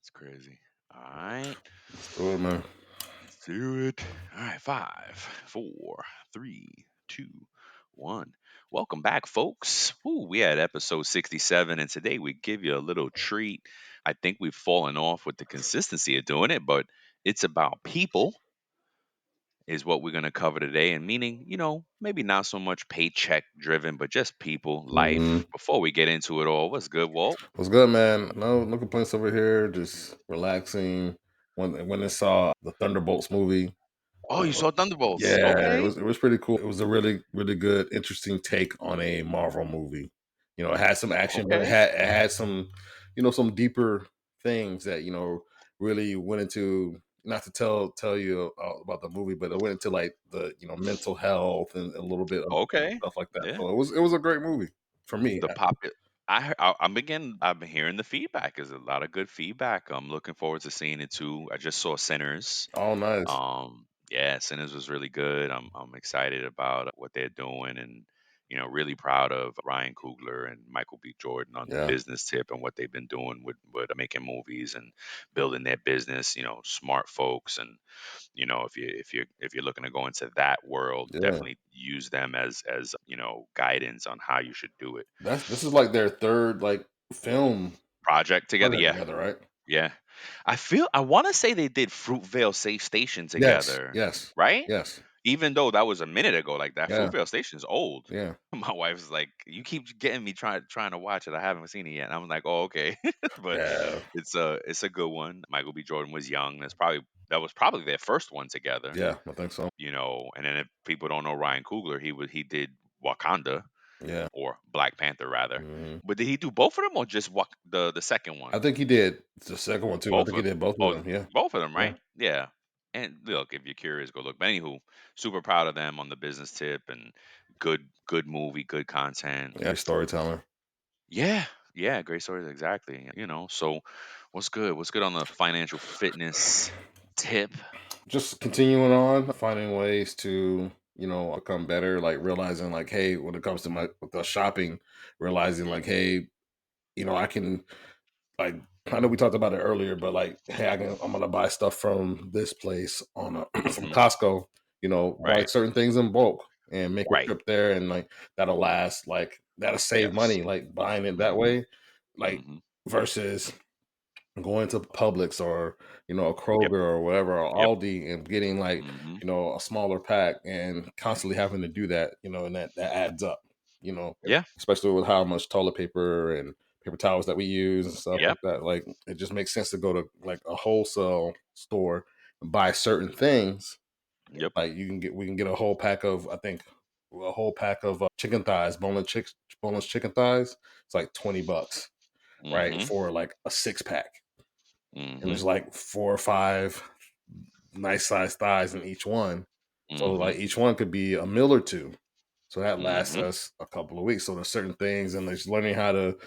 It's crazy. All right. Let's do it, man. Let's do it. All right. Five, four, three, two, one. Welcome back, folks. We had episode 67, and today we give you a little treat. I think we've fallen off with the consistency of doing it, but it's about people, is what we're going to cover today. And meaning, maybe not so much paycheck driven, but just people, hmm life. Before we get into it all, what's good, Walt? What's good, man? No complaints over here. Just relaxing. When I saw the Thunderbolts movie, Oh, you saw Thunderbolts. yeah, it Okay. was it was pretty cool. It was a really good, interesting take on a Marvel movie. It had some action, but it Okay. had it had some, some deeper things that really went into. Not to tell you about the movie, but it went into like the mental health and a little bit of Okay. stuff like that. Yeah. So it was a great movie for me. The pop I'm hearing the feedback. There's a lot of good feedback. I'm looking forward to seeing it too. I just saw Sinners. Oh, nice. Yeah, Sinners was really good. I'm excited about what they're doing, and really proud of Ryan Coogler and Michael B. Jordan on the Yeah, business tip and what they've been doing with making movies and building their business. Smart folks, and if you're looking to go into that world, yeah. definitely use them as guidance on how you should do it. This is like their third film Project together, project yeah. together, right? Yeah. I wanna say they did Fruitvale Safe Station Yes, together, yes, right? yes. Even though that was a minute ago, like, that Yeah, Fruitvale Station's old. yeah, My wife's like, "You keep getting me trying to watch it, I haven't seen it yet." And I'm like, "Oh, okay." But yeah, it's a good one. Michael B. Jordan was young. That was probably their first one together, yeah. I think so. and then if people don't know Ryan Coogler, he did Wakanda, Yeah. or Black Panther rather. Mhm. But did he do both of them or just the second I one? think he did the second one too. I Both think he of did both of oh, them. Yeah, both of them, yeah, right? Yeah. And look, if you're curious, go look. But anywho, super proud of them on the business tip, and good movie, good content. yeah. Storytelling. Yeah, yeah, great stories, exactly. So what's good? What's good on the financial fitness tip? Just continuing on, finding ways to become better. Like realizing, like, hey, when it comes to my with the shopping, realizing like, Hmm. hey, I can like I know we talked about it earlier, but like, hey, I'm gonna buy stuff from this place on from Hmm. Costco. Buy Right, certain things in bulk and make a right. trip there, and like that'll last. Like that'll save Yes. money. Like buying it that Hmm. way, like Hmm. versus going to Publix or a Yep, Kroger or whatever or yep. Aldi and getting like Hmm. a smaller pack and constantly having to do that. And that adds up. Yeah, Especially with how much toilet paper and paper towels that we use and stuff yep, like that. Like it just makes sense to go to like a wholesale store and buy certain things. yep. Like we can get a whole pack of I think a whole pack of chicken thighs, boneless chicken thighs. It's like $20, right, Hmm. for like a 6 pack, and Hmm. there's like 4 or 5 nice sized thighs in each one. So Hmm. like each one could be a meal or two. So that lasts Hmm. us a couple of weeks. So there's certain things, and there's learning how to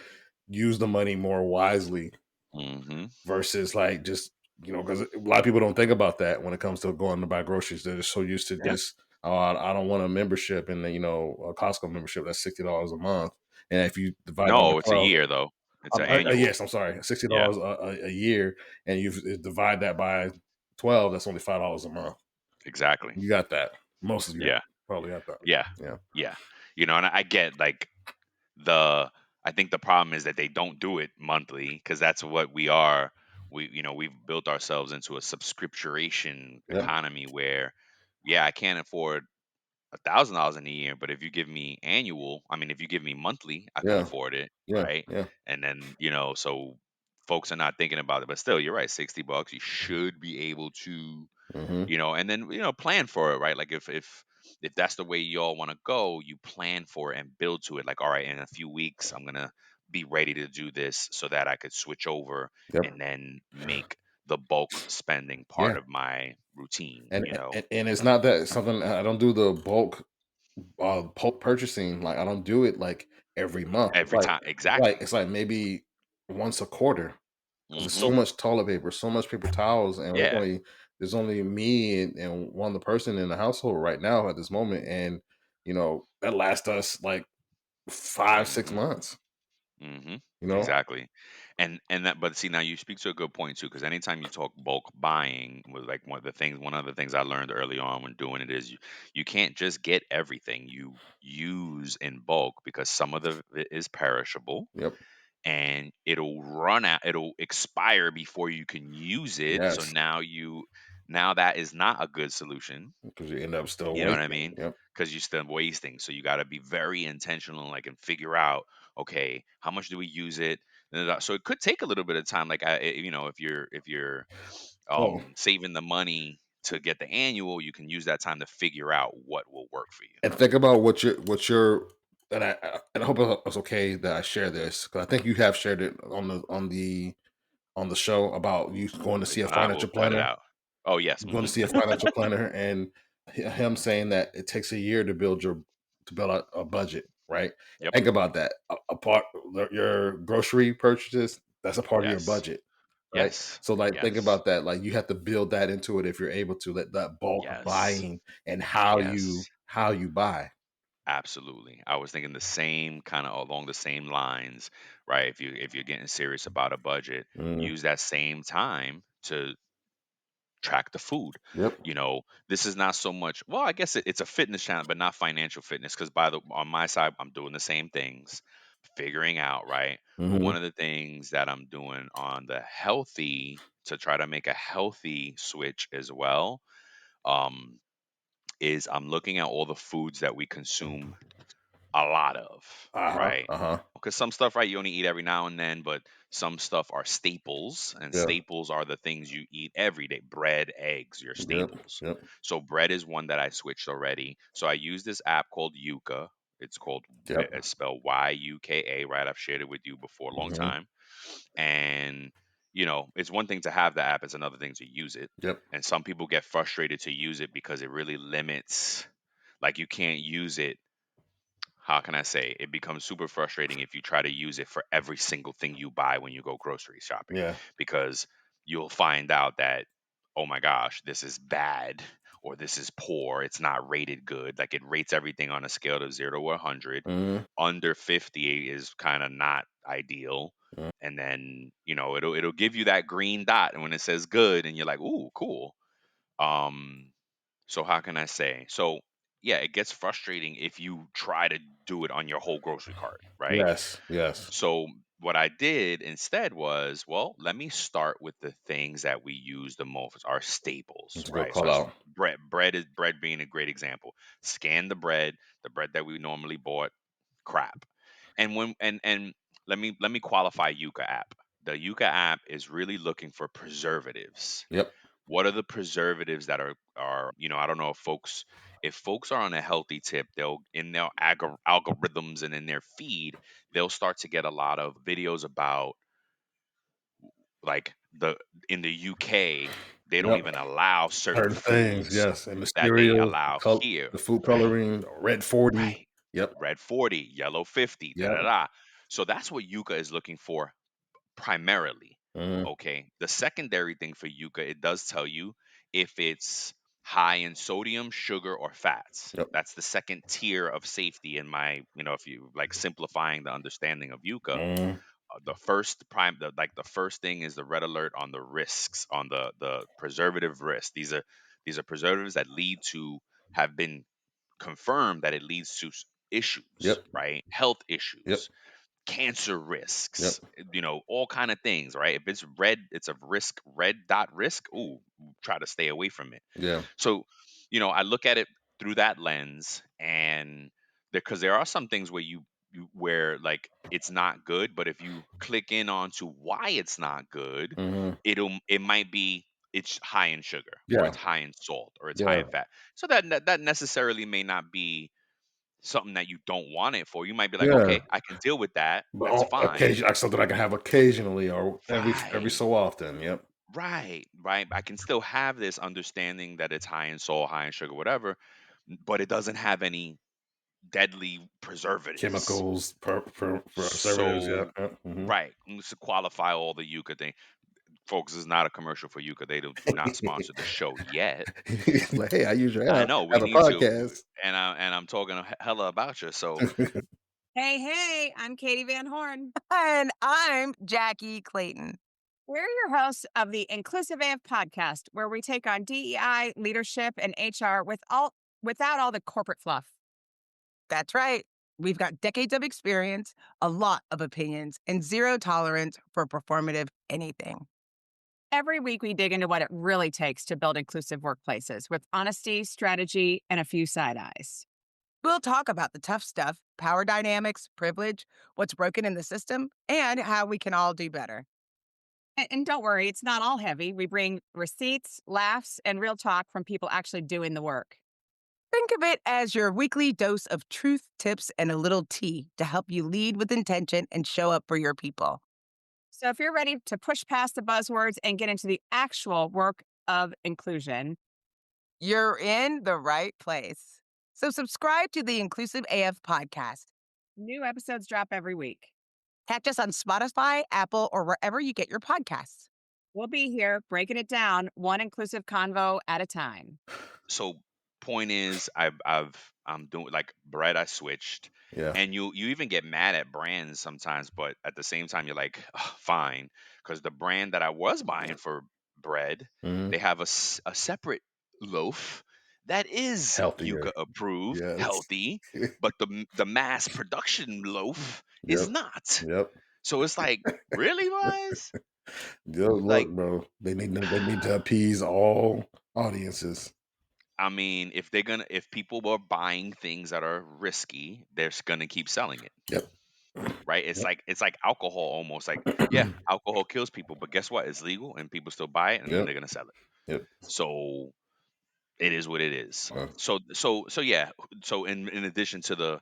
use the money more wisely Hmm. versus like just because a lot of people don't think about that when it comes to going to buy groceries. They're just so used to Yeah. just I don't want a membership and a Costco membership that's $60 a month, and if you divide that by No, it's a 12, year though. It's an annual. yes, I'm sorry, $60 Yeah, a year, and you divide that by 12, that's only $5 a month. exactly. You got that. Most of you Yeah, probably got that. yeah, Yeah, yeah. And I get like the. I think the problem is that they don't do it monthly, because that's what we are. We've built ourselves into a subscription yeah, economy where, yeah, I can't afford $1,000 in a year, but if you give me annual, I mean, if you give me monthly, I can yeah, afford it, yeah, right? yeah. And then so folks are not thinking about it, but still, you're right. $60, you should be able to Hmm. and then plan for it, right? Like if that's the way y'all want to go, you plan for it and build to it. Like, all right, in a few weeks I'm gonna be ready to do this so that I could switch over Yep. and then make the bulk spending part Yeah. of my routine, And it's not that it's something I don't do the bulk purchasing. Like I don't do it like every month. every time. Exactly. It's like maybe once a quarter because there's so Hmm. much toilet paper, so much paper towels, and Yeah. there's only me and one other person in the household right now at this moment, and that lasts us like 5 6 Hmm. months. Hmm. You know, Exactly. And that, but see, now you speak to a good point too, because anytime you talk bulk buying, was like one of the things I learned early on when doing it is you can't just get everything you use in bulk, because some of the it is perishable Yep. and it'll run out, it'll expire before you can use it. So Yes. now that is not a good solution. Because you end up still You know what I wasting. mean? Yep. Because you're still wasting. So you got to be very intentional, like, and figure out, okay, how much do we use it? So it could take a little bit of time. Like, if you're Oh, saving the money to get the annual, you can use that time to figure out what will work for you. and think about what your and I hope it's okay that I share this because I think you have shared it on the show about you going to see a I will financial cut it planner. out. Oh yes. Going to see a financial planner and him saying that it takes a year to build out a budget, right? Yep. Think about that. A part your grocery purchases, that's a part of your Yes. budget, right? Yes. So like think Yes. about that. Like you have to build that into it if you're able to let that bulk Yes. buying and how you buy. Absolutely. I was thinking the same kind of along the same lines, right? If you're getting serious about a budget, Mm, use that same time to track the food. yep. This is not so much, well, I guess it's a fitness channel, but not financial fitness, because by the on my side, I'm doing the same things, figuring out, right? But Hmm. one of the things that I'm doing on the healthy to try to make a healthy switch as well, um, is I'm looking at all the foods that we consume a lot of, Uh huh. right? Uh huh. Because some stuff, right, you only eat every now and then, but some stuff are staples, and Yeah. staples are the things you eat every day. Bread, eggs, your Yep. staples. Yep. So bread is one that I switched already. So I use this app called Yuka. It's called Yep. it's spelled Yuka, right? I've shared it with you before a long Hmm. time. And it's one thing to have the app, it's another thing to use it. Yep. And some people get frustrated to use it because it really limits, like, you can't use it, how can I say, it becomes super frustrating if you try to use it for every single thing you buy when you go grocery shopping, Yeah. because you'll find out that, oh my gosh, this is bad, or this is poor, it's not rated good. Like, it rates everything on a scale of 0 to 100. Hmm. Under 50 is kind of not ideal. And then, it'll give you that green dot, and when it says good, and you're like, ooh, cool. Um so how can I say? So yeah, it gets frustrating if you try to do it on your whole grocery cart, right? Yes. Yes. So what I did instead was, well, let me start with the things that we use the most, our staples, It's a good right? So call it's out. bread. Bread being a great example. Scan the bread that we normally bought, crap. And when and let me qualify Yuka app. The Yuka app is really looking for preservatives. Yep. What are the preservatives that are I don't know, if folks are on a healthy tip, they'll, in their algorithms and in their feed, they'll start to get a lot of videos about, like, the in the UK, they don't Yep. even allow certain Certain things, foods yes, and the that they cereals, allow here. the food Right. coloring, red 40. Right. Yep, Red 40, yellow 50, da yep, da da. So that's what Yuka is looking for primarily. mhm, Okay. The secondary thing for Yuka, it does tell you if it's high in sodium, sugar, or fats. yep, That's the second tier of safety in my, if you like simplifying the understanding of Yuka. mhm, The first prime, the first thing is the red alert on the risks, on the preservative risk. These are preservatives that lead to, have been confirmed that it leads to issues, yep, right? Health yep, issues, cancer yep, risks, all kind of things, right? If it's red, it's a risk, red dot risk. Ooh, try to stay away from it. yeah, So, I look at it through that lens, and because there are some things where where, like, it's not good, but if you click in onto why it's not good, mhm, it might be, it's high in sugar, or yeah, it's high in salt, or it's high yeah, in fat. So that necessarily may not be something that you don't want it for. You might be like, yeah, okay, I can deal with that. but That's on fine. occasion like something I can have occasionally or every Right. so often, yep, Right. Right. I can still have this understanding that it's high in salt, high in sugar, whatever, but it doesn't have any deadly preservatives. chemicals, preservatives, So, yep, yep, mhm. right. To qualify all the Yucca thing, folks, this is not a commercial for Yucca. They do not sponsor the show yet. Like, "Hey, I use your I app know we as a need to, podcast." and I'm talking hella about you. So Hey, hey, I'm Katie Van Horn. And I'm Jackie Clayton. We're your hosts of the Inclusive AF podcast, where we take on DEI, leadership, and HR without all the corporate fluff. That's right. We've got decades of experience, a lot of opinions, and zero tolerance for performative anything. Every week, we dig into what it really takes to build inclusive workplaces with honesty, strategy, and a few side eyes. We'll talk about the tough stuff, power dynamics, privilege, what's broken in the system, and how we can all do better. And don't worry, it's not all heavy. We bring receipts, laughs, and real talk from people actually doing the work. Think of it as your weekly dose of truth, tips, and a little tea to help you lead with intention and show up for your people. So if you're ready to push past the buzzwords and get into the actual work of inclusion, You're in the right place. So, subscribe to the Inclusive AF podcast. new episodes drop every week. Catch us on Spotify, Apple, or wherever you get your podcasts. We'll be here breaking it down one inclusive convo at a time. So point is, I'm doing like bread. I switched, Yeah. and you even get mad at brands sometimes, but at the same time you're like, "Ugh, fine, because the brand that I was buying for bread, Hmm. they have a separate loaf that is Healthier. Yuka approved, Yes. healthy, but the mass production loaf is Yep. not. Yep. So it's like, really, guys? Yo, look, Like, bro. They need to appease all audiences. I mean, if people were buying things that are risky, they're gonna keep selling it, Yep. right? It's Yep. like alcohol almost. Like, yeah, alcohol kills people, but guess what? It's legal and people still buy it and then Yep. they're gonna sell it. Yep. So it is what it is. Uh, So yeah. So in addition to the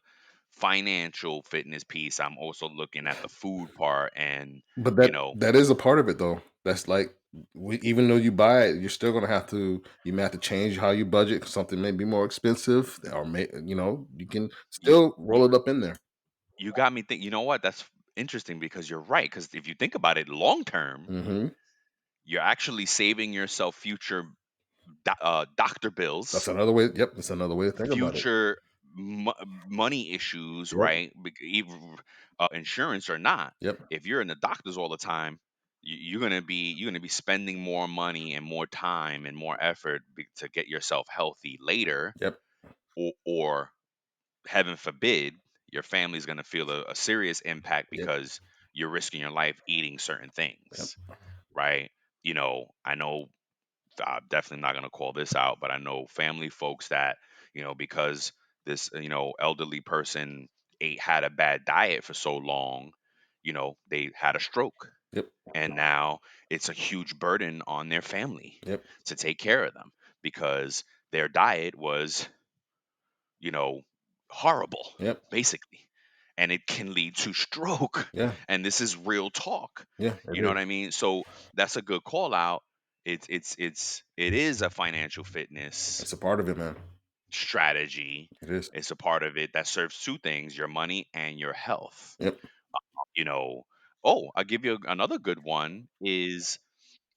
financial fitness piece, I'm also looking at the food part and but you that know, that is a part of it, though. That's like even though you buy it, you're still gonna have to. You may have to change how you budget. 'Cause something may be more expensive, or you can you still roll it up in there. you got me think. You know what? That's interesting because you're right. Because if you think about it long term, Hmm. you're actually saving yourself future doctor That's bills, another way. Yep, that's another way to think about it. future money issues, Yep. right? Even insurance or not, Yep. if you're in the doctors all the time, you're gonna be spending more money and more time and more effort to get yourself healthy later, Yep. or heaven forbid, your family's gonna feel a serious impact Yep. because you're risking your life eating certain Yep. things, right? I know I'm definitely not going to call this out, but I know family folks that, because this, elderly person had a bad diet for so long, they had a stroke. Yep. And now it's a huge burden on their family Yep. to take care of them because their diet was, you know, horrible, Yep. basically. And it can lead to stroke. Yeah. And this is real talk. Yeah. You It know what is. I mean? So that's a good call out. It is a financial fitness It's a part of it, man. strategy. It is. It's a part of it that serves two things: your money and your health. Yep. You know, oh, I'll give you another good one is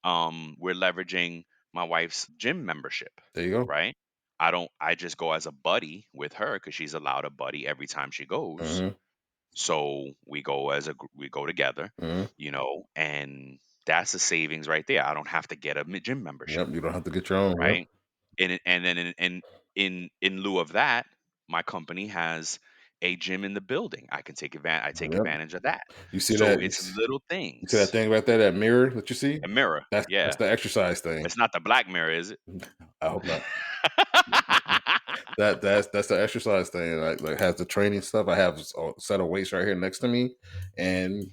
we're leveraging my wife's gym membership, There you go. right? I just go as a buddy with her because she's allowed a buddy every time she goes. Hmm. So we go together, Hmm. and that's a savings right there. I don't have to get a gym membership, Yep. You don't have to get your own. Yep. right? And then in lieu of that, my company has a gym in the building. I take Yep. advantage of that. You see So that? it's little You see that things. thing right there? That mirror that you see? A mirror, That's yeah. the exercise thing. It's not the black mirror, is it? I hope not. That's the exercise thing. Like has the training stuff. I have a set of weights right here next to me, and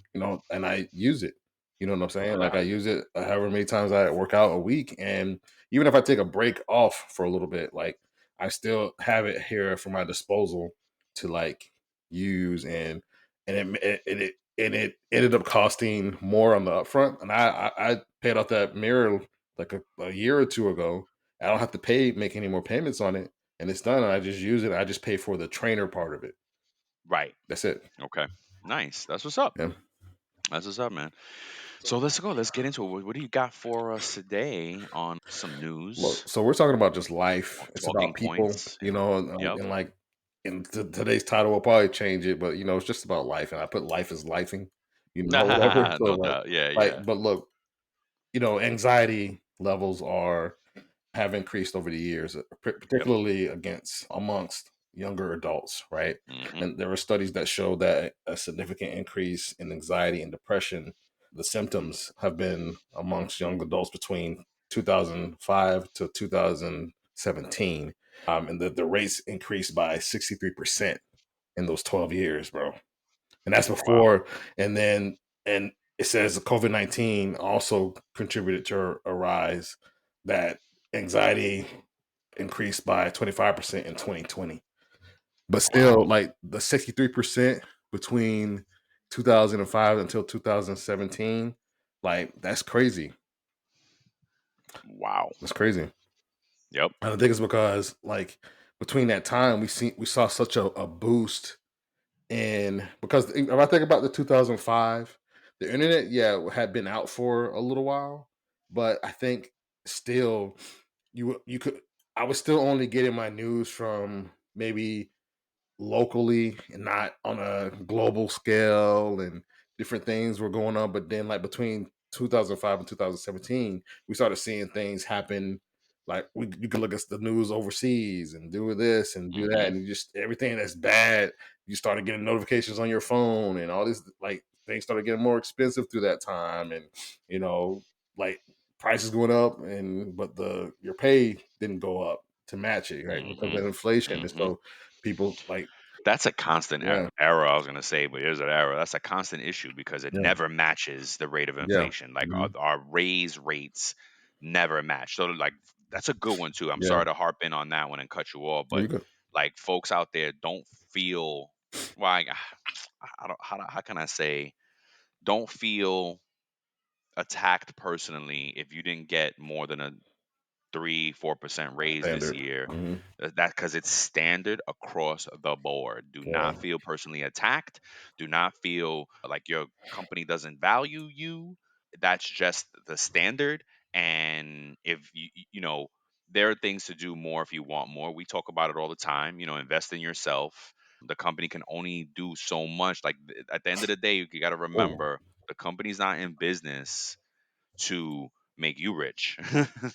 and I use it. You know what I'm saying? Like Okay. I use it however many times I work out a week, and even if I take a break off for a little bit, like I still have it here for my disposal to like use, and it ended up costing more on the upfront, and I paid off that mirror like a year or two ago. I don't have to make any more payments on it, and it's done. And I just use it. I just pay for the trainer part of it. Right. That's it. Okay. Nice. That's what's up. Yeah. That's what's up, man. So let's go. Let's get into it. What do you got for us today on some Well, news so we're talking about just or life. It's talking about people, points? you know, and, Yep. and like and today's title will probably change it, but it's just about life, and I put life as lifing, whatever. So No doubt. Yeah, yeah. but look, anxiety levels have increased over the years, Yep. particularly amongst younger adults, right? Hmm. And there were studies that show that a significant increase in anxiety and depression, the symptoms have been amongst young adults between 2005 to 2017. And the rates increased by 63% in those 12 years, bro. And that's Wow. before, and then, and it says COVID-19 also contributed to a rise, that anxiety increased by 25% in 2020. But still, Wow. like the 63% between 2005 until 2017, like that's crazy. Wow. That's crazy. Yep. And I think it's because like between that time we saw such a boost. And because if I think about the 2005, the internet, yeah, had been out for a little while, but I think still you could I was still only getting my news from maybe locally and not on a global scale, and different things were going on. But then like between 2005 and 2017, we started seeing things happen. Like you could look at the news overseas and do this and do that, Hmm. and you just everything that's bad, you started getting notifications on your phone, and all this, like things started getting more expensive through that time. And you know like prices going up, and but the your pay didn't go up to match it, right? Because Hmm. of inflation. And Hmm. so people like, That's a constant yeah, error. I was going to say, but here's an error. That's a constant issue because it yeah, never matches the rate of yeah, inflation. Like mhm, our raise rates never match. So like that's a good one too. I'm yeah. sorry to harp in on that one and cut you off, No, but you good. like folks out there don't feel. Well, I don't. How can I say? Don't feel attacked personally if you didn't get more than a 3-4% raise this Standard. year. Mhm, That because it's standard across the board. Do yeah, not feel personally attacked. Do not feel like your company doesn't value you. That's just the standard. And if there are things to do more if you want more. We talk about it all the time. Invest in yourself. The company can only do so much. Like at the end of the day, you got to oh, remember the company's not in business to make you rich.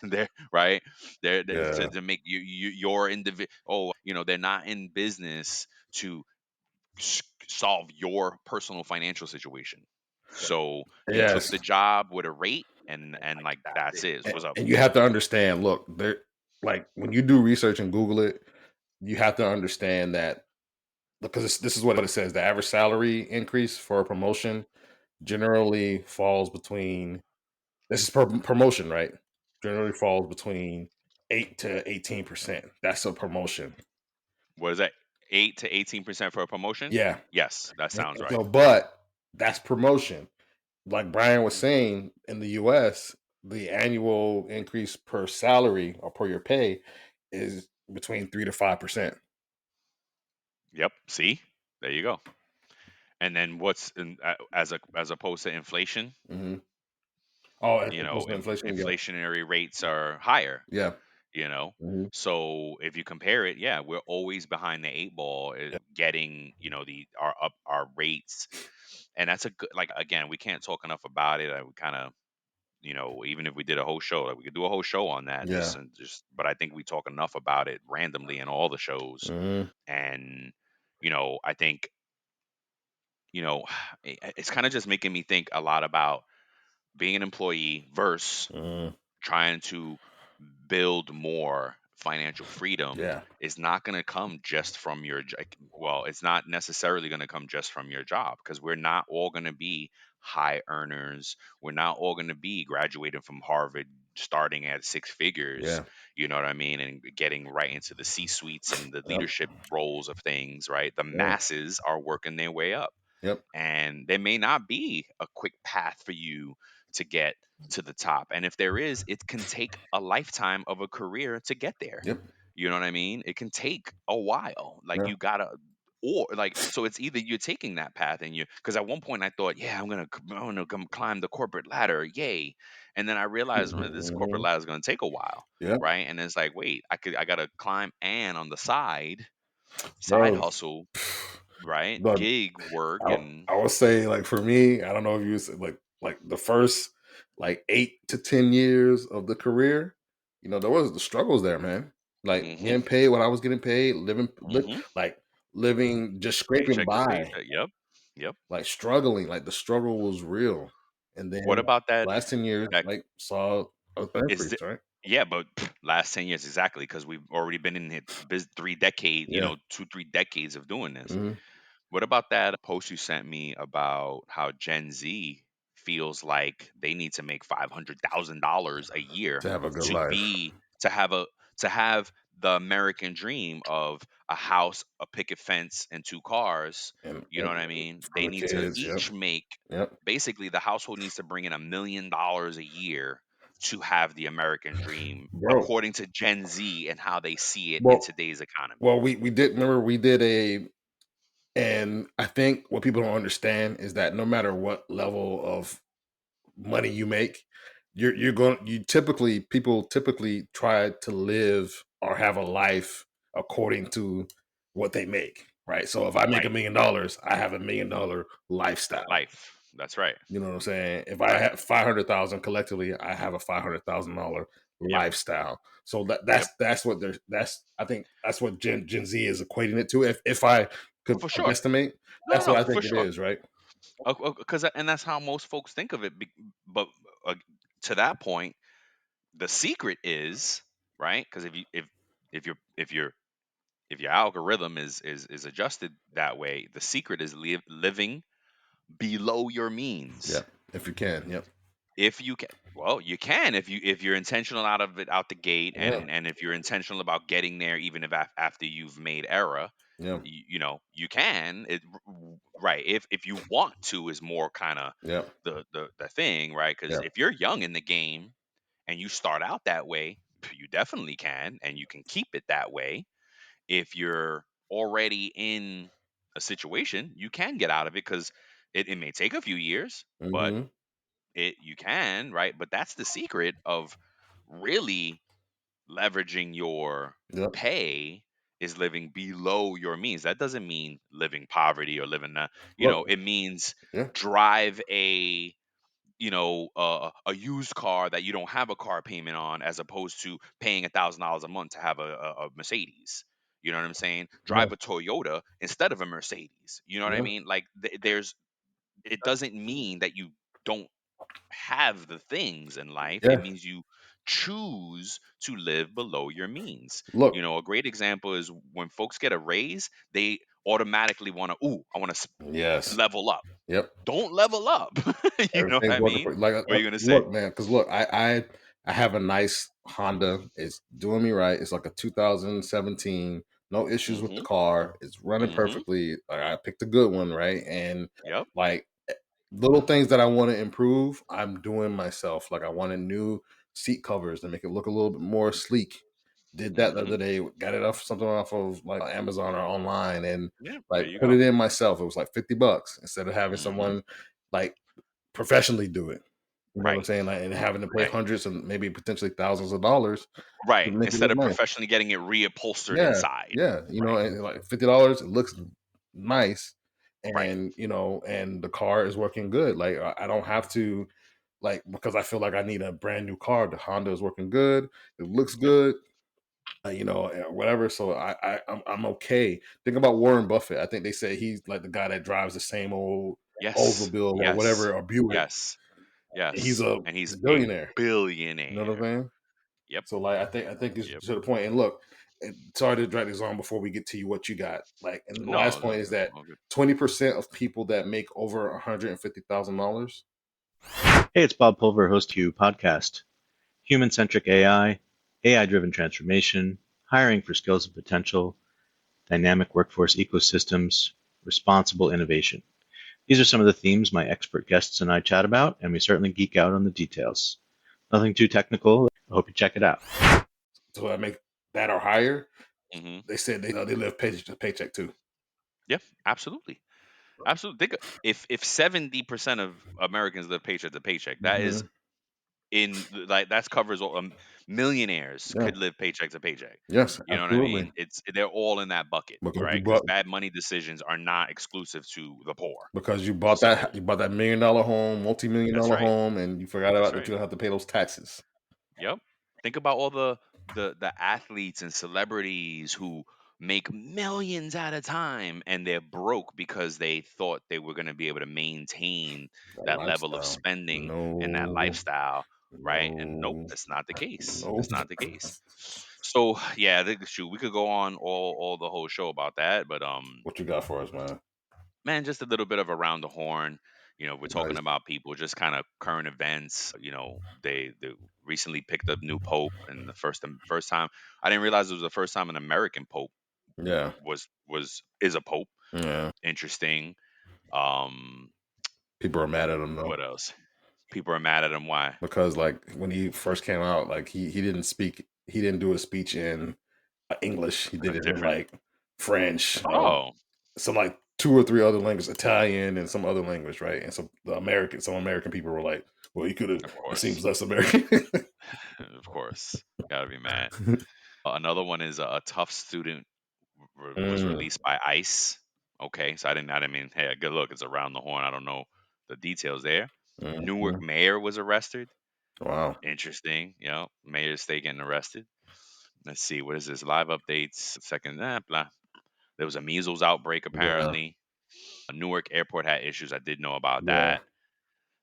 They're right. They're yeah, to make your individual. Oh, they're not in business to solve your personal financial situation. So you took yes. the job with a rate, and like that's it. And What's up? and you have to understand, look, there, like when you do research and Google it, you have to understand that, because this is what it says: the average salary increase for a promotion generally falls between, this is per promotion, right? Generally falls between 8 to 18%. That's a promotion. What is that? 8 to 18% for a promotion? Yeah. Yes, that And sounds right. so, but that's promotion. Like Brian was saying, in the US, the annual increase per salary or per your pay is between 3 to 5%. Yep. See, there you go. And then as opposed to inflation, Hmm. Oh, as you know opposed to in, inflation, yeah, inflationary rates are higher, yeah, you know hmm, so if you compare it, yeah, we're always behind the eight ball, yeah, getting the our rates. And that's a good, like, again, we can't talk enough about it. We kind of, even if we did a whole show, like we could do a whole show on that, yeah, but I think we talk enough about it randomly in all the shows. hmm, And I think you know it's kind of just making me think a lot about being an employee versus hmm, trying to build more financial freedom. yeah, Is not going to come just from well, it's not necessarily going to come just from your job, because we're not all going to be high earners. We're not all going to be graduating from Harvard starting at six figures, yeah, you know what I mean, and getting right into the C suites and the yep, leadership roles of things, right? The yeah, masses are working their way up, yep, and there may not be a quick path for you to get to the top. And if there is, it can take a lifetime of a career to get there. yep, You know what I mean? It can take a while. Like, yeah, you gotta, or like, so it's either you're taking that path, and because at one point I thought, yeah, I'm gonna come climb the corporate ladder, yay. And then I realized, well, this corporate mhm, ladder is gonna take a while, yep, right? And it's like, wait, I gotta climb and on the side, side bro. hustle, right? But Gig work I, and I would say, like, for me, I don't know if you said, like the first like 8 to 10 years of the career, there was the struggles there, man. Like mhm, getting paid what I was getting paid, mhm, like living just scraping paycheck to by, paycheck. Yep. Yep. like struggling, like the struggle was real. And What then about last 10 years, that like saw a is increase, the right? yeah, but last 10 years exactly because we've already been in it 3 decades, Yeah. 2, 3 decades of doing this. Hmm. What about that post you sent me about how Gen Z feels like they need to make $500,000 a year To have a good to life be to have the American dream of a house, a picket fence, and 2 cars? and, You know and what I mean? for They the need to kids. Yep. each make Yep. basically the household needs to bring in $1 million a year to have the American dream, Bro. according to Gen Z and how they see it in Well, today's economy. we did remember we did a and I think what people don't understand is that no matter what level of money you make, people typically try to live or have a life according to what they make, right? So if I make Right. $1 million, I have $1 million lifestyle. Life. That's right. You know what I'm saying? If I Right. have 500,000 collectively, I have a $500,000 Yep. lifestyle. So Yep. that's what I think that's what Gen Z is equating it to. If I Oh, could for sure. estimate, No, no, that's what no, I for think it sure. is, right? Because and that's how most folks think of it. But uh, to that point, the secret is right because if your algorithm is adjusted that way, the secret is living below your means. Yep. If you can, yep. If you can, well, you can if you're intentional out the gate, Yeah. and if you're intentional about getting there, even if after you've made error, Yeah. you can right. If you want to is more kind of Yeah. the thing, right? Because Yeah. if you're young in the game and you start out that way, you definitely can, and you can keep it that way. If you're already in a situation, you can get out of it because it may take a few years, but Hmm. you can, right? But that's the secret of really leveraging your Yep. pay is living below your means. That doesn't mean living poverty or living Look. it means Yeah. drive a used car that you don't have a car payment on, as opposed to paying $1,000 a month to have a Mercedes. You know what I'm saying? Yeah. Drive a Toyota instead of a Mercedes. You know what I Yeah. mean? Like there's it doesn't mean that you don't have the things in life. It Yeah. means you choose to live below your means. Look. A great example is when folks get a raise, they automatically want to, ooh, I want to Yes. level up. Yep. Don't level up. You know what Everything's I working mean? for like What are you going to say? look, man. Because look, I have a nice Honda. It's doing me right. It's like a 2017. No issues with the Mhm. car. It's running Mhm. perfectly. I picked a good one, right? And Yep. like little things that I want to improve, I'm doing myself. Like I wanted new seat covers to make it look a little bit more sleek. Did that the Mhm. other day. Got it off something off of like Amazon or online, and Yeah, there like you put go. it in myself. It was like $50 instead of having Mhm. someone like professionally do it. You know what I'm Right. saying? Like, and having to pay Right. hundreds and maybe potentially thousands of dollars to Right. make it Instead look of nice. professionally getting it reupholstered Yeah, inside. yeah. Right. And like $50, it looks nice, Right. and and the car is working good. Like I don't have to like because I feel like I need a brand new car. The Honda is working good. It looks Yep. good. Whatever. So I'm okay. Think about Warren Buffett. I think they say he's like the guy that drives the same old Yes. Oldsmobile or Yes. whatever or Buick. Yes. He's Yes. a And he's a billionaire. You know what I'm billionaire. saying? Yep. So like I think it's Yep. to the point. And look, sorry to drag this on before we get to you what you got. Like, and the last No, point is that all good. 20% of people that make over $150,000. Hey, it's Bob Pulver, host of Q Podcast. Human centric AI, AI driven transformation, hiring for skills and potential, dynamic workforce ecosystems, responsible innovation. These are some of the themes my expert guests and I chat about, and we certainly geek out on the details. Nothing too technical. I hope you check it out. So I make that or higher. Hmm. They said they live paycheck to paycheck too. Yeah, absolutely. Absolutely. Think if 70% of Americans live paycheck to paycheck, that is Hmm. like that's covers all millionaires Yeah. could live paycheck to paycheck. Yes, You know what I absolutely. mean? They're all in that bucket, Because you right? Because bought bad money decisions are not exclusive to the poor. because you bought that So you bought that $1,000,000 home, multi-million that's dollar right. home, and you forgot That's about that right. you don't have to pay those taxes. Yep. Think about all the athletes and celebrities who make millions at a time and they're broke because they thought they were going to be able to maintain That that level of lifestyle. spending and that No, lifestyle, right? And nope, no, that's not the case. no. That's not the case. So yeah, I think shoot, we could go on all the whole show about that, but What you got for us, man? man, just a little bit of around the horn. We're talking Nice. about people, just kind of current events. They recently picked up new pope, and the first time I didn't realize it was the first time an American pope Yeah, is a pope. yeah. Interesting. Um, People are mad at him though what else? People are mad at him. Why? because like when he first came out, like he didn't do a speech in English. He A did it in different. like French, Oh, some like 2 or 3 other languages, Italian and some other language, right? And so some American people were like, "Well, you could have. of It course, seems less American." of course. Gotta be mad. Another one is a tough student was Mm, released by ICE. Okay, so I didn't mean, hey, good look, it's around the horn. I don't know the details there. Newark mhm. mayor was arrested. Wow. Interesting. Mayor stay getting arrested. Let's see, what is this? Live updates. Second, blah. There was a measles outbreak Yeah, apparently. Newark airport had issues. I did know about yeah. that.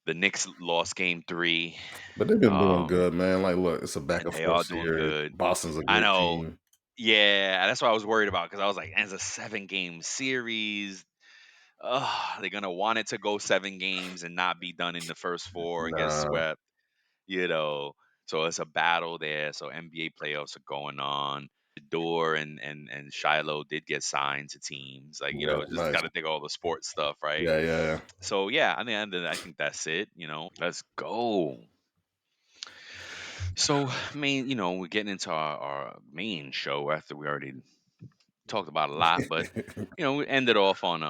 The Knicks lost game three. But they've been doing Um, good, man. Like, look, it's a back and they forth are doing series. good. Boston's a I great know. team. Yeah, that's what I was worried about because I was like, it's a 7-game series. They're gonna want it to go 7 games and not be done in the first four and get Nah, swept, you know. So it's a battle there. So NBA playoffs are going on. Door and Shiloh did get signed to teams. Like, yeah, just nice. gotta think of all the sports stuff, right? Yeah, yeah, yeah. So yeah, I mean, I think that's it. Let's go. So, I mean, we're getting into our main show after we already talked about a lot, but we ended off on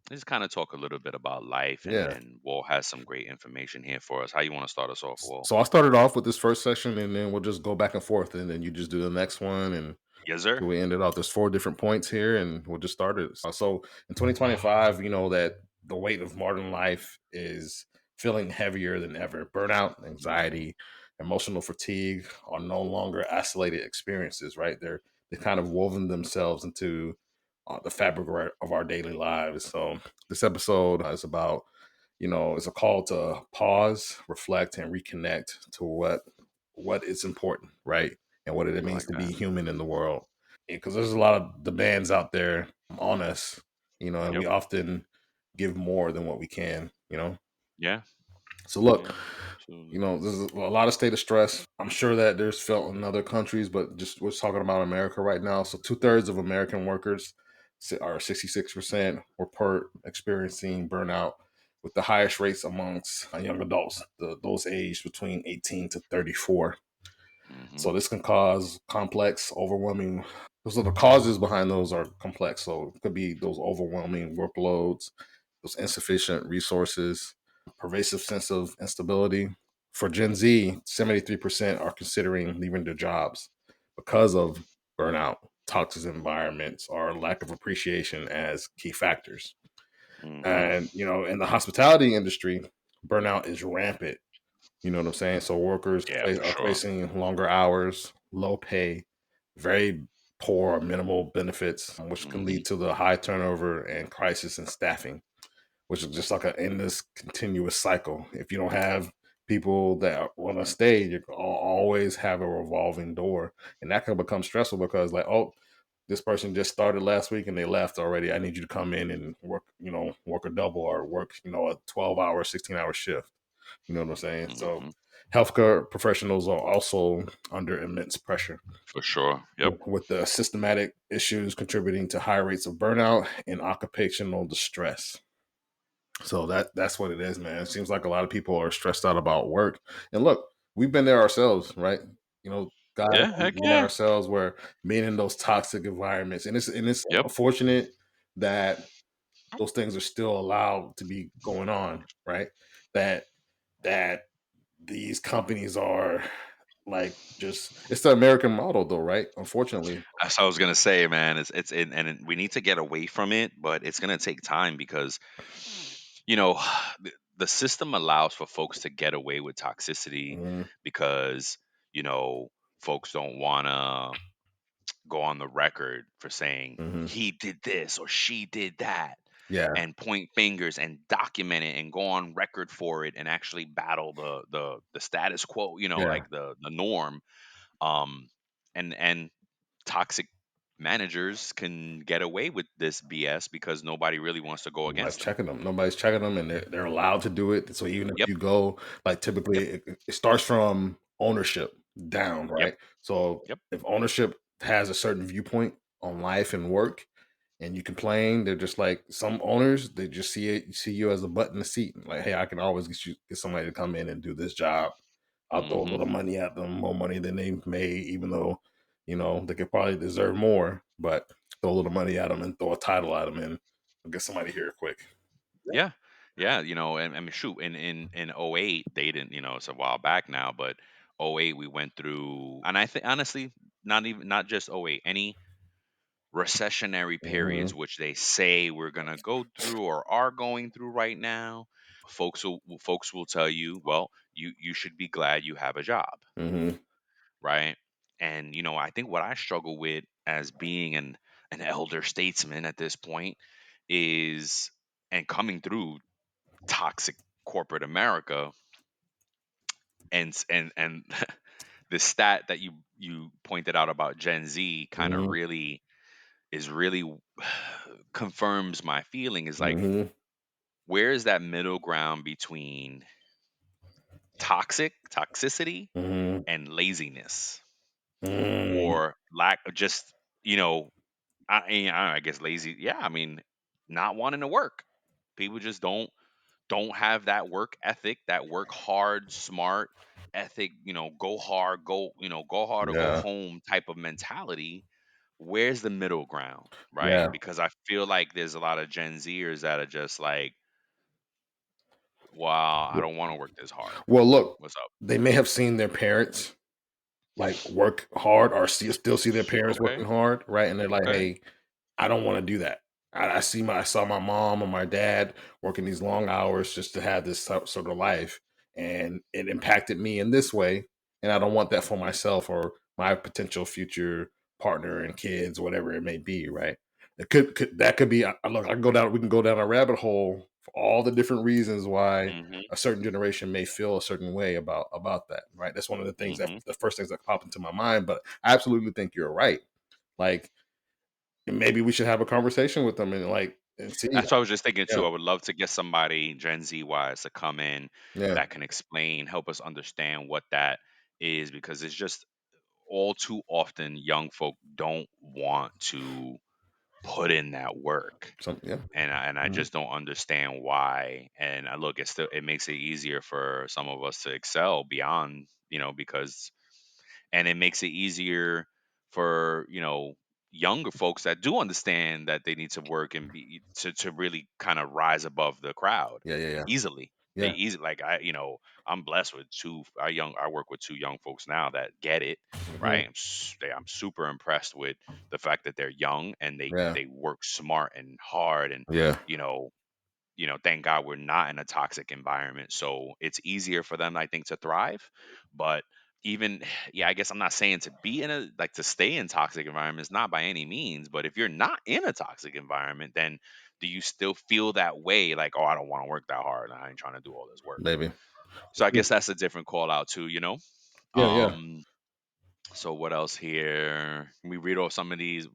just kind of talk a little bit about life, and Yeah. and Walt has some great information here for us. How you want to start us off, Walt? So I started off with this first section, and then we'll just go back and forth, and then you just do the next one, and Yes, sir. we ended off. There's 4 different points here, and we'll just start it. So in 2025, that the weight of modern life is feeling heavier than ever. Burnout, anxiety, emotional fatigue are no longer isolated experiences, right? They kind of woven themselves into the fabric of our daily lives. So this episode is about, it's a call to pause, reflect, and reconnect to what is important, right? And what it I means like to be that. human in the world. Because there's a lot of demands out there on us, and we Yep. often give more than what we can. Yeah. So look, Yeah. Absolutely. there's a lot of state of stress. I'm sure that there's felt in other countries, but just we're talking about America right now. So 2/3 of American workers are 66% report experiencing burnout, with the highest rates amongst young adults, those aged between 18 to 34. Hmm. So this can cause complex, overwhelming. So the causes behind those are complex. So it could be those overwhelming workloads, those insufficient resources, pervasive sense of instability. For Gen Z, 73% are considering leaving their jobs because of burnout, toxic environments, or lack of appreciation as key factors. Hmm. And, in the hospitality industry, burnout is rampant. You know what I'm saying? So workers Yeah, for are sure. facing longer hours, low pay, very poor or minimal benefits, which can Hmm. lead to the high turnover and crisis in staffing, which is just like an endless, continuous cycle. If you don't have people that want to stay, you always have a revolving door, and that can become stressful because, like, oh, this person just started last week and they left already. I need you to come in and work a double or work, a 12-hour, 16-hour shift. You know what I'm saying? So Hmm. healthcare professionals are also under immense pressure For sure. Yep. with the systematic issues contributing to high rates of burnout and occupational distress. So that's what it is, man. It seems like a lot of people are stressed out about work. And look, we've been there ourselves, right? God, Yeah. we've Heck been there yeah. ourselves where being in those toxic environments, and it's Yep. unfortunate that those things are still allowed to be going on, right? That that these companies are like just it's the American model though, right? Unfortunately. That's what I was gonna say, man. We need to get away from it, but it's gonna take time because you know the system allows for folks to get away with toxicity Mhm, because you know folks don't want to go on the record for saying mhm. he did this or she did that Yeah, and point fingers and document it and go on record for it and actually battle the status quo, yeah. like the norm. um and toxic managers can get away with this BS because nobody really wants to go Nobody's against them. checking them. Nobody's checking them, and they're allowed to do it. So even if Yep. you go, like typically, Yep. it starts from ownership down, Yep. right? So Yep. if ownership has a certain viewpoint on life and work, and you complain, they're just like some owners. They just see you as a butt in the seat. Like, hey, I can always get somebody to come in and do this job. I'll throw a Hmm. little money at them, more money than they made, even though they could probably deserve more. But throw a little money at them and throw a title at them, and I'll get somebody here quick. Yeah. Yeah. And I mean, shoot, in '08, they didn't, it's a while back now, but '08 we went through, and I think honestly, not just '08, any recessionary periods, Hmm. which they say we're going to go through or are going through right now, folks will tell you, well, you should be glad you have a job, Hmm. right? And I think what I struggle with as being an elder statesman at this point is, and coming through toxic corporate America, and the stat that you pointed out about Gen Z kind of Hmm. really confirms my feeling, is like, Hmm. where is that middle ground between toxicity Hmm. and laziness, Hmm. or lack of just, you know I guess lazy, yeah, I mean, not wanting to work. People just don't have that work ethic, that work hard smart ethic, go hard, go hard or go Yeah. home type of mentality. Where's the middle ground, right? Yeah. Because I feel like there's a lot of Gen Zers that are just like, wow, I don't want to work this hard. Well, look, What's up? they may have seen their parents like work hard, or still see their parents Okay. working hard, right? And they're like, Okay. hey, I don't want to do that. I saw my mom and my dad working these long hours just to have this sort of life, and it impacted me in this way, and I don't want that for myself or my potential future partner and kids, whatever it may be, right? It could that could be. Look, I can go down. We can go down a rabbit hole for all the different reasons why Mhm. a certain generation may feel a certain way about that, right? That's one of the things that Mhm. the first things that pop into my mind. But I absolutely think you're right. Like maybe we should have a conversation with them and see. That's what I was just thinking Yeah, too. I would love to get somebody Gen Z wise to come in yeah, that can explain, help us understand what that is, because it's just all too often young folk don't want to put in that work. yeah. And I Mhm. just don't understand why. And I look, it makes it easier for some of us to excel beyond, because, and it makes it easier for, younger folks that do understand that they need to work and be to really kind of rise above the crowd Yeah, yeah, yeah, easily. They yeah. easy, like, I'm blessed with I work with two young folks now that get it, Mhm. right? I'm super impressed with the fact that they're young and they Yeah, they work smart and hard, and yeah. you know thank God we're not in a toxic environment, so it's easier for them, I think, to thrive. But even yeah, I guess I'm not saying to be in a like to stay in toxic environments, not by any means, but if you're not in a toxic environment, then do you still feel that way, like, oh, I don't want to work that hard, I ain't trying to do all this work? Maybe. So I guess that's a different call out too, Yeah, yeah. um so what else here? Can we read off some of these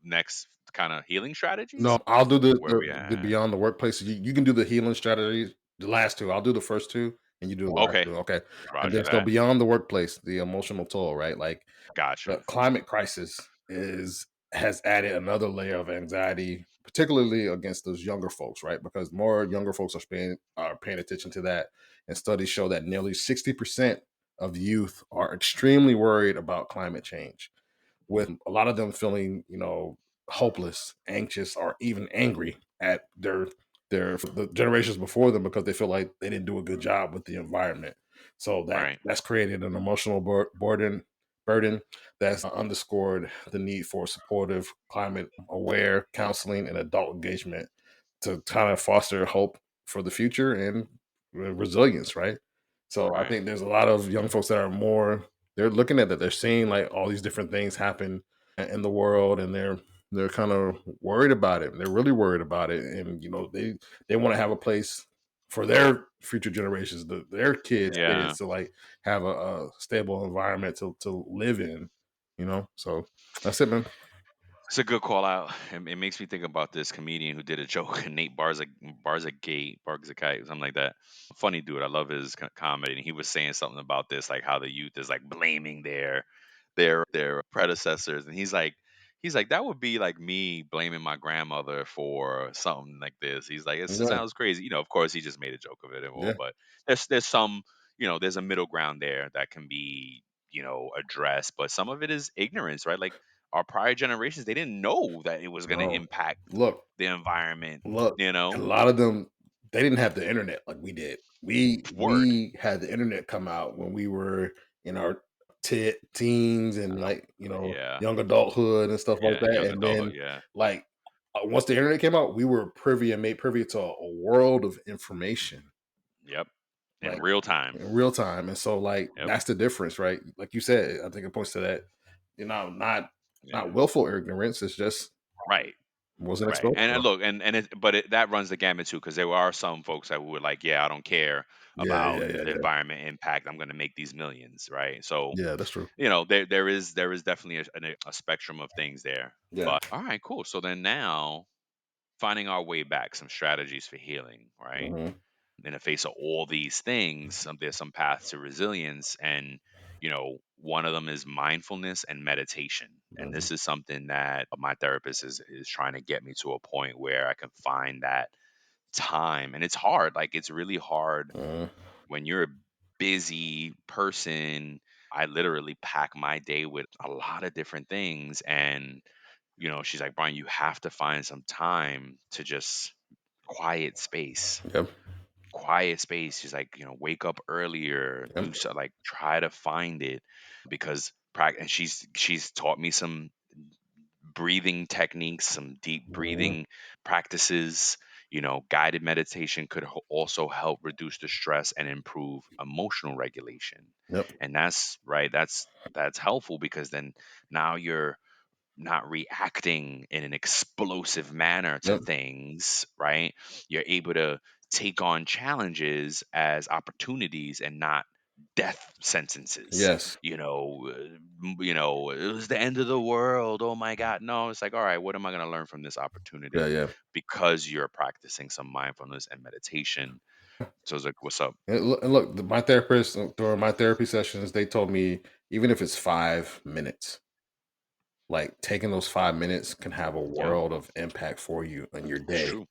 next kind of healing No, strategies? I'll do Where we the at? beyond the workplace. You can do the healing strategies, the last two. I'll do the first two, and you do the last Okay, two. Okay. And roger then so that. beyond the workplace, the emotional toll, right? Like the Gotcha. climate crisis has added another layer of anxiety, particularly against those younger folks, right? Because more younger folks are paying attention to that, and studies show that nearly 60% of youth are extremely worried about climate change, with a lot of them feeling, hopeless, anxious, or even angry at the generations before them because they feel like they didn't do a good job with the environment. So Right. that's created an emotional burden that's underscored the need for supportive, climate aware counseling and adult engagement to kind of foster hope for the future and resilience, right? So I Right. think there's a lot of young folks that are more they're looking at that, they're seeing like all these different things happen in the world, and they're kind of worried about it. They're really worried about it, and they want to have a place for their future generations, their Yeah. kids to like have a stable environment to live in. So that's it, man. It's a good call out. It makes me think about this comedian who did a joke, Nate Barzagate, something like that. Funny dude. I love his comedy. And he was saying something about this, like how the youth is like blaming their predecessors, and he's like that would be like me blaming my grandmother for something like this. He's like it Yeah, sounds crazy. Of course, he just made a joke of it and all, yeah. but there's some there's a middle ground there that can be addressed, but some of it is ignorance, right? Like our prior generations, they didn't know that it was going to No, impact look, the environment, look, you and a know? lot of them, they didn't have the internet like we did. We Word. we had the internet come out when we were in our teens and like Yeah. young adulthood and stuff like Yeah. that. Young And adulthood. then Yeah. like once the internet came out, we were privy and made privy to a world of information, Yep. In like real time. in real time. And so like Yep. that's the difference, right? Like you said, I think it points to that. Not Yeah. willful ignorance. It's just Right. wasn't Right. exposed And enough. look, that runs the gamut too, because there are some folks that were like, yeah, I don't care Yeah, about yeah, yeah, the yeah. environment impact. I'm going to make these millions. Right. So, Yeah, that's true. there is definitely a spectrum of things there. Yeah. But all right, cool. So then now finding our way back, some strategies for healing, right? Mhm, In the face of all these things, there's some paths to resilience. And, one of them is mindfulness and meditation. And mhm, this is something that my therapist is trying to get me to a point where I can find that time. And it's hard. Like, it's really hard mhm. when you're a busy person. I literally pack my day with a lot of different things. And, she's like, Brian, you have to find some time to just quiet space Yep, quiet space. She's like, wake up earlier, yep, do so, like try to find it because and she's taught me some breathing techniques, some deep mhm, breathing practices. Guided meditation could also help reduce the stress and improve emotional regulation. yep, And that's right. That's helpful because then now you're not reacting in an explosive manner to yep. things, right? You're able to take on challenges as opportunities and not death sentences. Yes. It was the end of the world. Oh my God. No, it's like, all right, what am I going to learn from this Yeah, opportunity? yeah. Because you're practicing some mindfulness and meditation. So it's like, what's up? And look, my therapist during my therapy sessions, they told me even if it's 5 minutes, like taking those 5 minutes can have a Yep, world of impact for you in your it's day. true.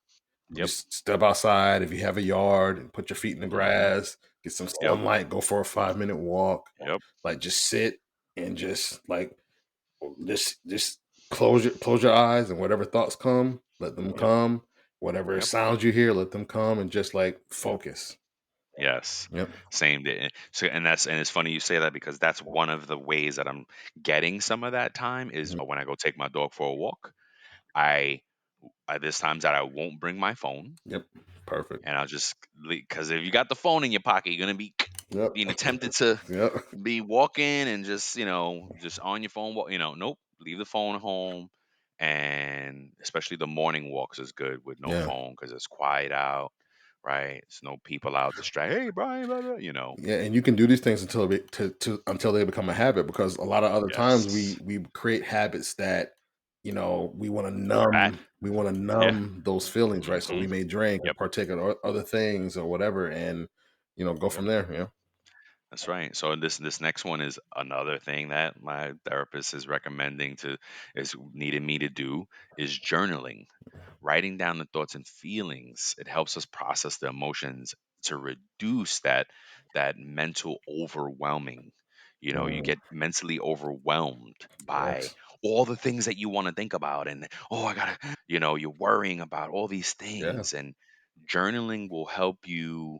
You Yep. just step outside if you have a yard and put your feet in the Hmm. grass, get some Yep. sunlight, go for a 5 minute walk, Yep. like just sit and just like just close your eyes, and whatever thoughts come, let them Yep. come. Whatever Yep. sounds you hear, let them come, and just like focus. Yes. Yep. Same day. So and it's funny you say that because that's one of the ways that I'm getting some of that time is Mhm. when I go take my dog for a walk. I there's times that I won't bring my phone Yep. Perfect. and I'll just because if you got the phone in your pocket, you're gonna be Yep. being tempted to Yep. be walking and just on your phone. Nope. Leave the phone home, and especially the morning walks is good with no Yeah. phone because it's quiet out, right? There's no people out distract. Hey, Brian, blah, blah, Yeah, and you can do these things until they become a habit, because a lot of other times Yes. we create habits that we want to Bad. Yeah. numb those feelings, right? So Mhm. we may drink or Yep. partake of other things or whatever, and go Yep. from there. That's right. So this next one is another thing that my therapist is recommending is needed me to do is journaling. Writing down the thoughts and feelings. It helps us process the emotions to reduce that mental overwhelming. You Mm, get mentally overwhelmed by yes. all the things that you want to think about and oh I gotta you're worrying about all these Yeah. things and journaling will help you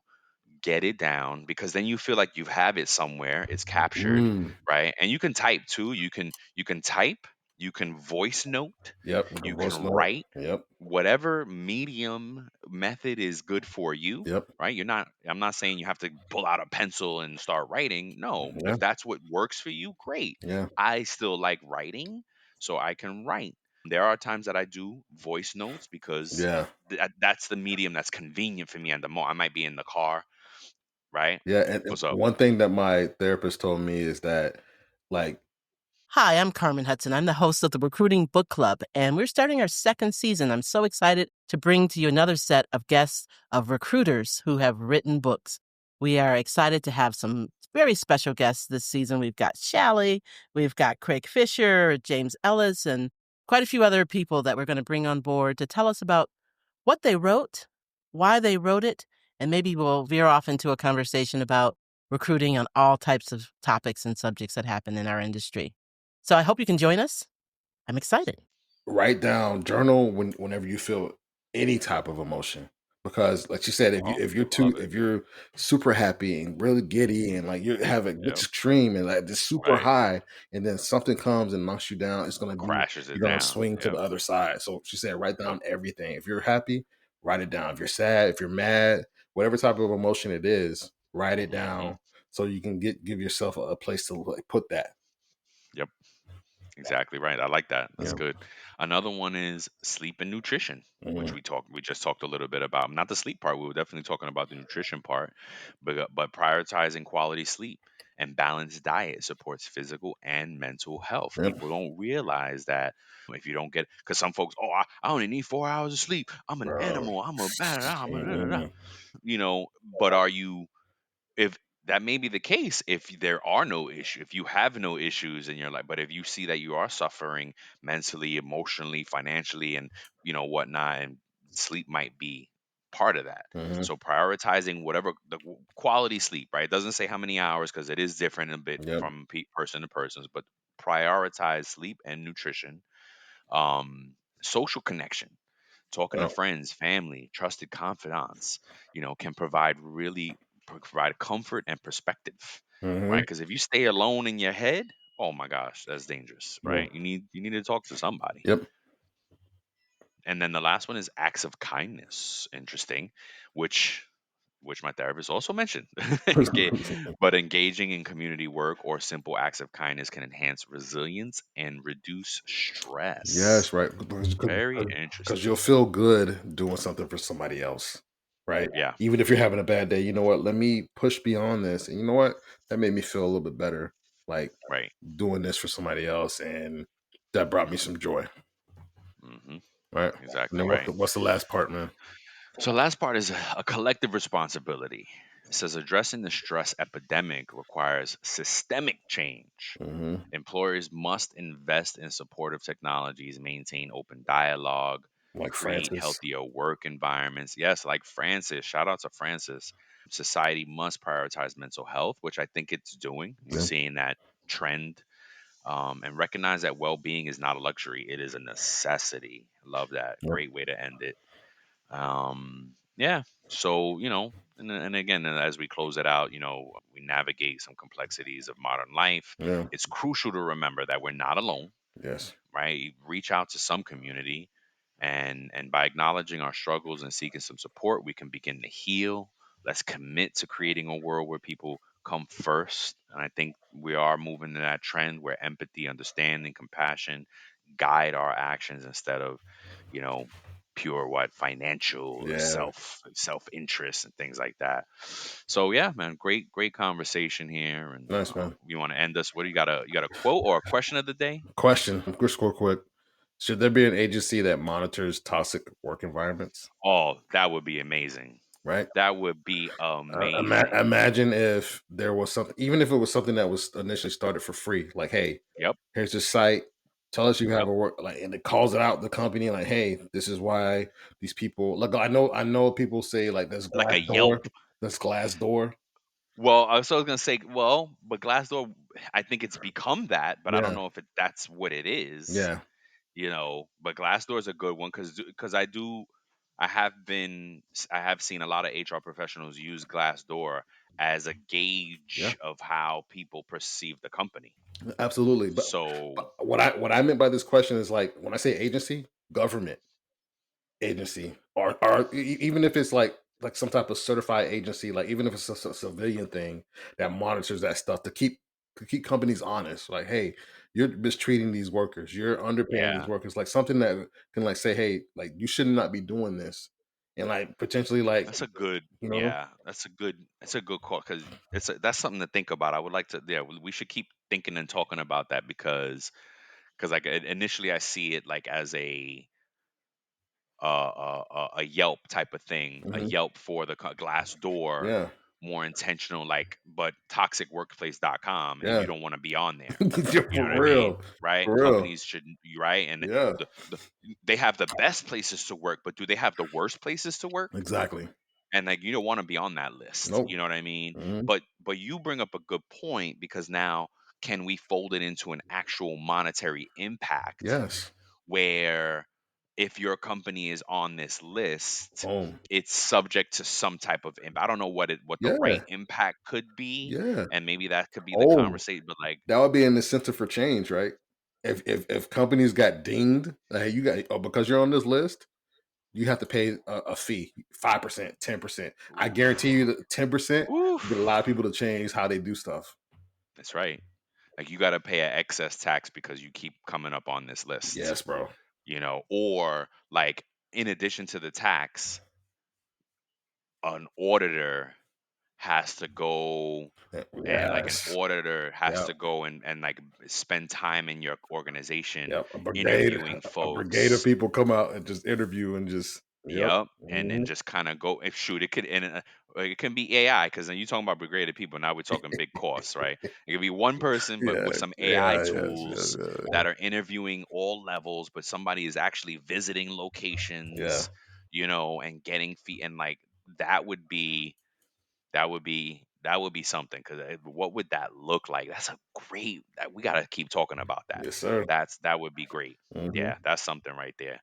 get it down, because then you feel like you have it somewhere, it's captured, Mm. right? And you can type too. You can type, you can voice note, Yep. With the you can voice note. write, Yep. whatever medium method is good for you, Yep. right? I'm not saying you have to pull out a pencil and start writing. No, Yeah. if that's what works for you, great. Yeah. I still like writing, so I can write. There are times that I do voice notes because Yeah. that's the medium that's convenient for me at the moment. I might be in the car, right? Yeah. And What's up? one thing that my therapist told me is that, like, Hi, I'm Carmen Hudson. I'm the host of the Recruiting Book Club, and we're starting our second season. I'm so excited to bring to you another set of guests of recruiters who have written books. We are excited to have some very special guests this season. We've got Shally, we've got Craig Fisher, James Ellis, and quite a few other people that we're going to bring on board to tell us about what they wrote, why they wrote it, and maybe we'll veer off into a conversation about recruiting on all types of topics and subjects that happen in our industry. So I hope you can join us. I'm excited. write down, journal whenever you feel any type of emotion, because like you said, Oh, if love it. you're super happy and really giddy and like you have an Yep. extreme and like this super Right. high, and then something comes and knocks you down, it's gonna be, Crashes it you're gonna down. swing to the Yep. other side. So she said write Yep. down everything. If you're happy, write it down. If you're sad, if you're mad, whatever type of emotion it is, write it Hmm. down so you can give yourself a place to like put that. Yep. Exactly right. I like that. That's Yeah. good. Another one is sleep and nutrition, which Mhm. we just talked a little bit about. Not the sleep part. We were definitely talking about the nutrition part, but prioritizing quality sleep and balanced diet supports physical and mental health. Yep. People don't realize that if you don't get, because some folks, oh, I only need 4 hours of sleep. I'm an Bro. animal. I'm a bad. I'm a, da, da, da," Mhm. but are you, if that may be the case, if there are no issue, if you have no issues in your life, but if you see that you are suffering mentally, emotionally, financially, and whatnot, and sleep might be part of that. Mhm. So prioritizing whatever the quality sleep, right? It doesn't say how many hours because it is different a bit Yep. from person to person, but prioritize sleep and nutrition. um Social connection, talking to Yep. friends, family, trusted confidants, can provide comfort and perspective, right? Mhm. Because if you stay alone in your head, oh my gosh, that's dangerous, Yeah. right? You need to talk to somebody. Yep. And then the last one is acts of kindness. Interesting, which my therapist also mentioned. But engaging in community work or simple acts of kindness can enhance resilience and reduce stress. Yes, right. Very Because interesting. you'll feel good doing something for somebody else, right? Yeah, Even if you're having a bad day, you know what? Let me push beyond this. And you know what? That made me feel a little bit better. Like right. doing this for somebody else, and that brought me some joy, Hmm. right? And Exactly then right. what's the last part, man? So, last part is a collective responsibility. It says addressing the stress epidemic requires systemic change. Hmm. Employers must invest in supportive technologies, maintain open dialogue, Like create Francis. healthier work environments. Yes, like Francis. Shout out to Francis. Society must prioritize mental health, which I think it's doing. We're Yeah. seeing that trend, and recognize that well being is not a luxury, it is a necessity. Love that. Yep. Great way to end it. Yeah. So, and again, as we close it out, we navigate some complexities of modern life. Yeah. It's crucial to remember that we're not alone, Yes. right? Reach out to some community, and by acknowledging our struggles and seeking some support, we can begin to heal. Let's commit to creating a world where people come first. And I think we are moving in that trend where empathy, understanding, compassion guide our actions instead of, you know, pure what financial or Yeah. self interest and things like that. So yeah, man, great conversation here. And Nice, man. you want to end us? What do you got a quote or a question of the day? Question. Just real quick. Should there be an agency that monitors toxic work environments? Oh, that would be amazing. Right? That would be amazing. Imagine if there was something, even if it was something that was initially started for free, like, hey, Yep. here's this site. Tell us you have Yep. a work, like, and it calls it out the company, like, hey, this is why these people. Look, I know people say like Like a Yelp. there's glass door. Well, I was gonna say, well, but Glassdoor, I think it's become that, but I don't Yeah, know if that's what it is. yeah, But Glassdoor is a good one because I do. I have seen a lot of HR professionals use Glassdoor as a Yeah, gauge of how people perceive the company. absolutely. But So what I meant by this question is like when I say agency, government agency, or even if it's like some type of certified agency, like even if it's a civilian thing that monitors that stuff to keep companies honest. Like, hey, you're mistreating these workers, you're underpaying these yeah, workers. Like something that can like say, hey, like you should not be doing this, and like potentially like that's a good you know, yeah, that's a good call because that's something to think about. I would like to yeah, we should keep thinking and talking about that because like initially I see it like as a Yelp type of thing, a mhm, Yelp for the glass door, yeah, more intentional, like, but toxicworkplace.com, and you yeah, don't want to be on there. yeah, You know what I mean? Right? for real, Companies should, right? And yeah, the, they have the best places to work, but do they have the worst places to work? exactly. And like, you don't want to be on that list. Nope. You know what I mean? Hmm. But you bring up a good point because now can we fold it into an actual monetary impact Yes. where if your company is on this list, Boom. it's subject to some type of I don't know what the right Yeah. impact could be, Yeah. and maybe that could be the Oh, conversation. But like, that would be an incentive for change, right? If companies got dinged, hey, you got oh, because you're on this list, you have to pay a fee, 5%, 10%. I guarantee oof, you that 10% get a lot of oof, people to change how they do stuff. that's right. Like you got to pay an excess tax because you keep coming up on this list, Yes, bro. or like in addition to the tax, an auditor has to go and like an Yes. auditor has Yep. to go and like spend time in your organization Yep. interviewing A brigade of folks. people come out and just interview and just yep. Yep, and then Hmm. just kind of go if shoot it could and like, it can be AI because then you talking about brigade of people. Now we're talking big costs, right? It could be one person, but with Yeah. some AI Yeah. Yes. Yes. tools that are interviewing all levels, but somebody is actually visiting Yeah. locations, and getting feet and like that would be that would be something because what would that look like? That's a great that we got to keep talking about that. Yes, sir. That would be great. Hmm. Yeah, that's something right there.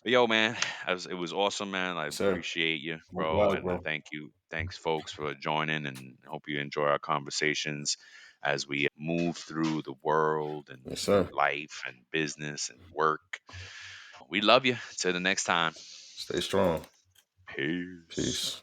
But yo, man, it was awesome, man. I Yes, sir. appreciate you, bro, Likewise, and bro. thank you. Thanks, folks, for joining, and hope you enjoy our conversations as we move through the world and Yes, sir. life and business and work. We love you. Till the next time. Stay strong. Peace. Peace.